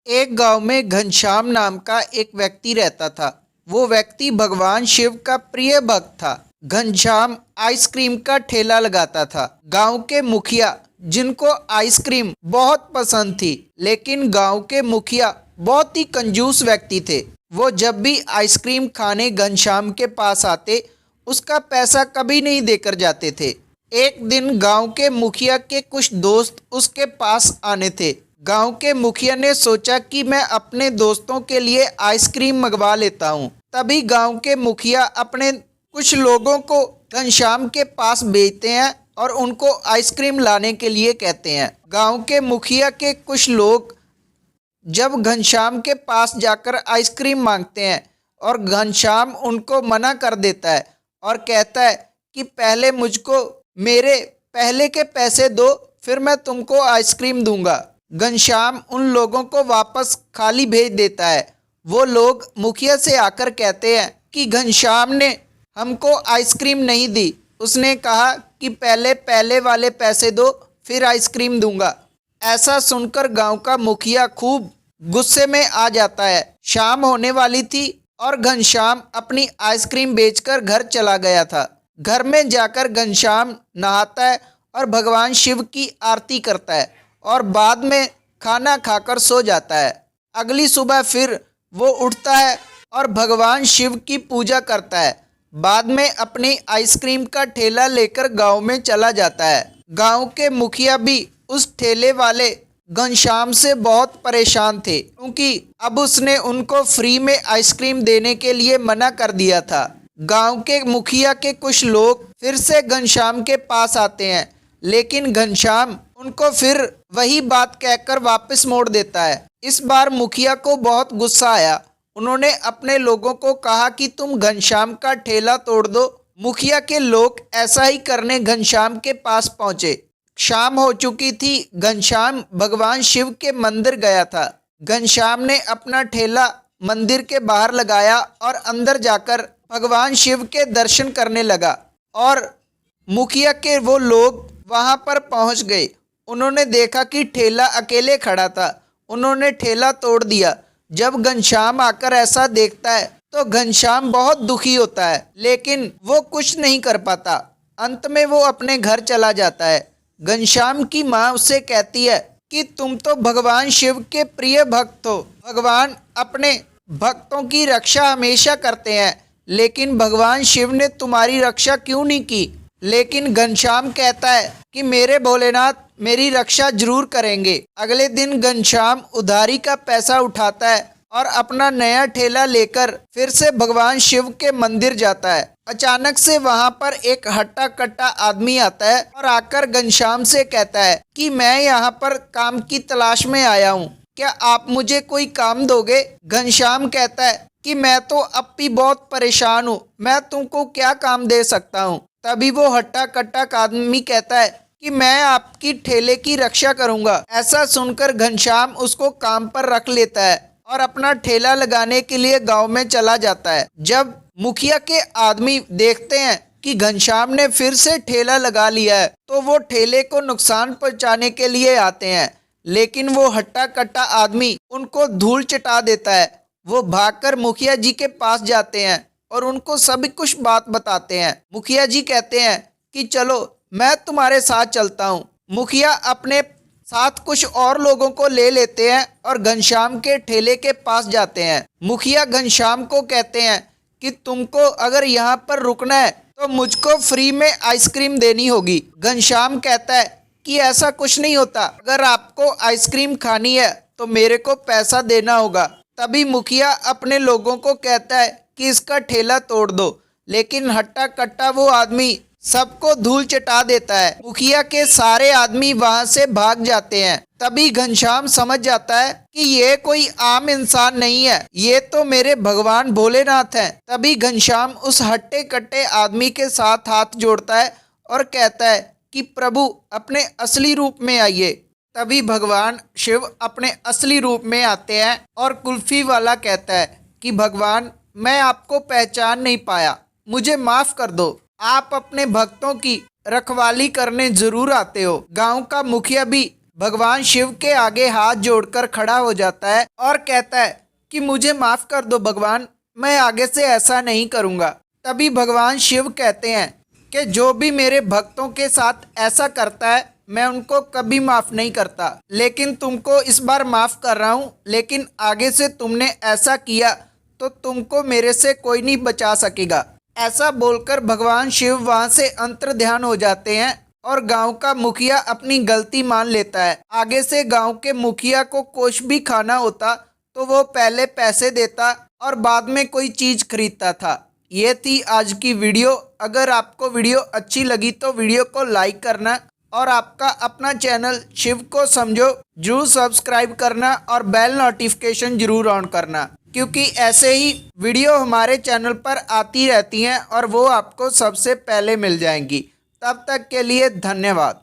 एक गांव में घनश्याम नाम का एक व्यक्ति रहता था। वो व्यक्ति भगवान शिव का प्रिय भक्त था। घनश्याम आइसक्रीम का ठेला लगाता था। गांव के मुखिया, जिनको आइसक्रीम बहुत पसंद थी, लेकिन गांव के मुखिया बहुत ही कंजूस व्यक्ति थे। वो जब भी आइसक्रीम खाने घनश्याम के पास आते, उसका पैसा कभी नहीं देकर जाते थे। एक दिन गांव के मुखिया के कुछ दोस्त उसके पास आने थे। गांव के मुखिया ने सोचा कि मैं अपने दोस्तों के लिए आइसक्रीम मंगवा लेता हूं। तभी गांव के मुखिया अपने कुछ लोगों को घनश्याम के पास भेजते हैं और उनको आइसक्रीम लाने के लिए कहते हैं। गांव के मुखिया के कुछ लोग जब घनश्याम के पास जाकर आइसक्रीम मांगते हैं और घनश्याम उनको मना कर देता है और कहता है कि पहले मुझको मेरे पहले के पैसे दो, फिर मैं तुमको आइसक्रीम दूंगा। घनश्याम उन लोगों को वापस खाली भेज देता है। वो लोग मुखिया से आकर कहते हैं कि घनश्याम ने हमको आइसक्रीम नहीं दी, उसने कहा कि पहले वाले पैसे दो, फिर आइसक्रीम दूंगा। ऐसा सुनकर गांव का मुखिया खूब गुस्से में आ जाता है। शाम होने वाली थी और घनश्याम अपनी आइसक्रीम बेचकर घर चला गया था। घर में जाकर घनश्याम नहाता है और भगवान शिव की आरती करता है और बाद में खाना खाकर सो जाता है। अगली सुबह फिर वो उठता है और भगवान शिव की पूजा करता है। बाद में अपनी आइसक्रीम का ठेला लेकर गांव में चला जाता है। गांव के मुखिया भी उस ठेले वाले घनश्याम से बहुत परेशान थे, क्योंकि अब उसने उनको फ्री में आइसक्रीम देने के लिए मना कर दिया था। गांव के मुखिया के कुछ लोग फिर से घनश्याम के पास आते हैं, लेकिन घनश्याम उनको फिर वही बात कहकर वापस मोड़ देता है। इस बार मुखिया को बहुत गुस्सा आया। उन्होंने अपने लोगों को कहा कि तुम घनश्याम का ठेला तोड़ दो। मुखिया के लोग ऐसा ही करने घनश्याम के पास पहुंचे। शाम हो चुकी थी। घनश्याम भगवान शिव के मंदिर गया था। घनश्याम ने अपना ठेला मंदिर के बाहर लगाया और अंदर जाकर भगवान शिव के दर्शन करने लगा। और मुखिया के वो लोग वहां पर पहुंच गए। उन्होंने देखा कि ठेला अकेले खड़ा था। उन्होंने ठेला तोड़ दिया। जब घनश्याम आकर ऐसा देखता है तो घनश्याम बहुत दुखी होता है, लेकिन वो कुछ नहीं कर पाता। अंत में वो अपने घर चला जाता है। घनश्याम की माँ उससे कहती है कि तुम तो भगवान शिव के प्रिय भक्त हो। भगवान अपने भक्तों की रक्षा हमेशा करते हैं, लेकिन भगवान शिव ने तुम्हारी रक्षा क्यों नहीं की। लेकिन घनश्याम कहता है कि मेरे भोलेनाथ मेरी रक्षा जरूर करेंगे। अगले दिन घनश्याम उधारी का पैसा उठाता है और अपना नया ठेला लेकर फिर से भगवान शिव के मंदिर जाता है। अचानक से वहां पर एक हट्टा कट्टा आदमी आता है और आकर घनश्याम से कहता है कि मैं यहाँ पर काम की तलाश में आया हूँ, क्या आप मुझे कोई काम दोगे। घनश्याम कहता है कि मैं तो अब भी बहुत परेशान हूँ, मैं तुमको क्या काम दे सकता हूँ। तभी वो हट्टा कट्टा आदमी कहता है कि मैं आपकी ठेले की रक्षा करूंगा। ऐसा सुनकर घनश्याम उसको काम पर रख लेता है और अपना ठेला लगाने के लिए गांव में चला जाता है। जब मुखिया के आदमी देखते हैं कि घनश्याम ने फिर से ठेला लगा लिया है, तो वो ठेले को नुकसान पहुंचाने के लिए आते हैं, लेकिन वो हट्टा कट्टा आदमी उनको धूल चटा देता है। वो भागकर मुखिया जी के पास जाते हैं और उनको सभी कुछ बात बताते हैं। मुखिया जी कहते हैं कि चलो मैं तुम्हारे साथ चलता हूँ। मुखिया अपने साथ कुछ और लोगों को ले लेते हैं और घनश्याम के ठेले के पास जाते हैं। मुखिया घनश्याम को कहते हैं कि तुमको अगर यहाँ पर रुकना है तो मुझको फ्री में आइसक्रीम देनी होगी। घनश्याम कहता है कि ऐसा कुछ नहीं होता, अगर आपको आइसक्रीम खानी है तो मेरे को पैसा देना होगा। तभी मुखिया अपने लोगों को कहता है कि इसका ठेला तोड़ दो, लेकिन हट्टा कट्टा वो आदमी सबको धूल चटा देता है। मुखिया के सारे आदमी वहां से भाग जाते हैं। तभी घनश्याम समझ जाता है कि ये कोई आम इंसान नहीं है, ये तो मेरे भगवान भोलेनाथ हैं। तभी घनश्याम उस हट्टे कट्टे आदमी के साथ हाथ जोड़ता है और कहता है कि प्रभु अपने असली रूप में आइए। तभी भगवान शिव अपने असली रूप में आते हैं और कुल्फी वाला कहता है कि भगवान मैं आपको पहचान नहीं पाया, मुझे माफ कर दो। आप अपने भक्तों की रखवाली करने जरूर आते हो। गांव का मुखिया भी भगवान शिव के आगे हाथ जोड़कर खड़ा हो जाता है और कहता है कि मुझे माफ कर दो भगवान, मैं आगे से ऐसा नहीं करूँगा। तभी भगवान शिव कहते हैं कि जो भी मेरे भक्तों के साथ ऐसा करता है मैं उनको कभी माफ़ नहीं करता, लेकिन तुमको इस बार माफ़ कर रहा हूँ, लेकिन आगे से तुमने ऐसा किया तो तुमको मेरे से कोई नहीं बचा सकेगा। ऐसा बोलकर भगवान शिव वहाँ से अंतर्ध्यान हो जाते हैं और गांव का मुखिया अपनी गलती मान लेता है। आगे से गांव के मुखिया को कुछ भी खाना होता तो वो पहले पैसे देता और बाद में कोई चीज़ खरीदता था। ये थी आज की वीडियो। अगर आपको वीडियो अच्छी लगी तो वीडियो को लाइक करना और आपका अपना चैनल शिव को समझो जरूर सब्सक्राइब करना और बेल नोटिफिकेशन जरूर ऑन करना, क्योंकि ऐसे ही वीडियो हमारे चैनल पर आती रहती हैं और वो आपको सबसे पहले मिल जाएंगी। तब तक के लिए धन्यवाद।